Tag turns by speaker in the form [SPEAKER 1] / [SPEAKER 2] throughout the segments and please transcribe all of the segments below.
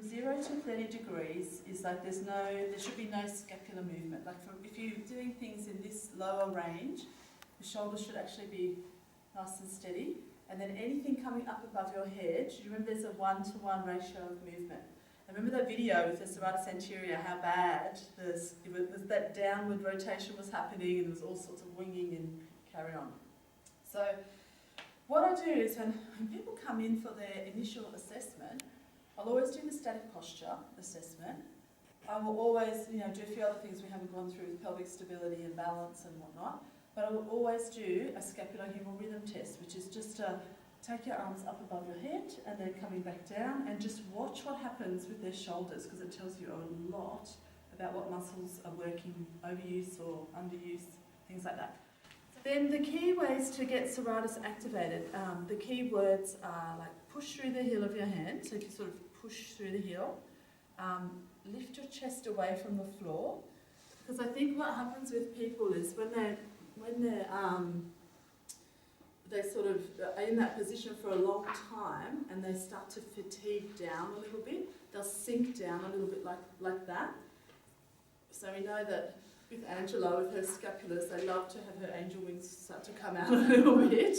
[SPEAKER 1] from 0 to 30 degrees is like there should be no scapular movement. Like if you're doing things in this lower range, the shoulders should actually be nice and steady. And then anything coming up above your head, you remember there's a 1-to-1 ratio of movement. And remember that video with the Serratus Anterior, how bad that downward rotation was happening and there was all sorts of winging and carry on. So what I do is when people come in for their initial assessment, I'll always do the static posture assessment. I will always, do a few other things we haven't gone through with pelvic stability and balance and whatnot. But I will always do a scapulohumeral rhythm test, which is just to take your arms up above your head and then coming back down and just watch what happens with their shoulders, because it tells you a lot about what muscles are working, overuse or underuse, things like that. Then the key ways to get serratus activated, the key words are like push through the heel of your hand. So if you sort of push through the heel, lift your chest away from the floor, because I think what happens with people is when they're they sort of are in that position for a long time and they start to fatigue down a little bit, they'll sink down a little bit like that. So we know that with Angela, with her scapulars, they love to have her angel wings start to come out a little bit.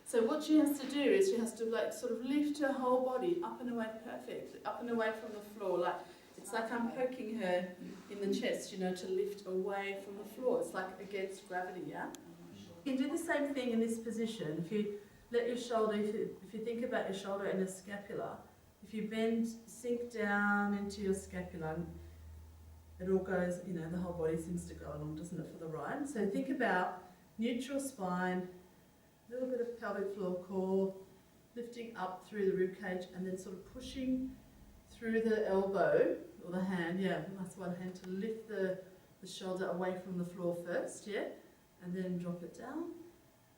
[SPEAKER 1] So what she has to do is she has to sort of lift her whole body up and away, perfect, up and away from the floor. It's like I'm poking her in the chest, to lift away from the floor. It's like against gravity, yeah? You can do the same thing in this position. If you let your shoulder, if you think about your shoulder and the scapula, if you bend, sink down into your scapula, it all goes, the whole body seems to go along, doesn't it, for the ride? So think about neutral spine, a little bit of pelvic floor core, lifting up through the rib cage and then sort of pushing through the elbow, or the hand, that's one hand, to lift the shoulder away from the floor first, and then drop it down,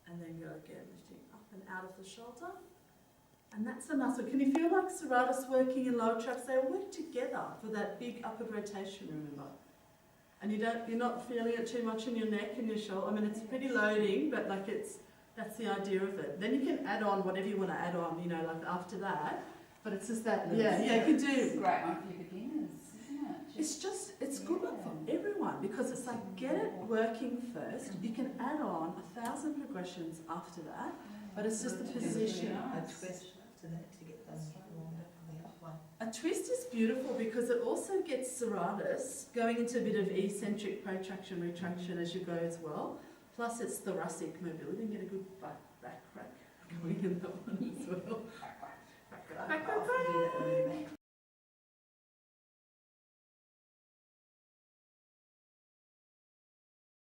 [SPEAKER 1] and then go again, lifting up and out of the shoulder. And that's a muscle. Can you feel like serratus working in lower tracts? They all work together for that big upward rotation, remember? And you're not feeling it too much in your neck and your shoulder. I mean, it's pretty loading, but that's the idea of it. Then you can add on whatever you want to add on, after that. But it's just that, you can do.
[SPEAKER 2] It's a great one for beginners, isn't it?
[SPEAKER 1] It's good one for everyone, because it's like, get it working first. You can add on 1,000 progressions after that, but it's just the position.
[SPEAKER 3] A twist to get them one.
[SPEAKER 1] A twist is beautiful because it also gets serratus going into a bit of eccentric protraction, retraction as you go as well. Plus it's thoracic mobility, and get a good back crack going in that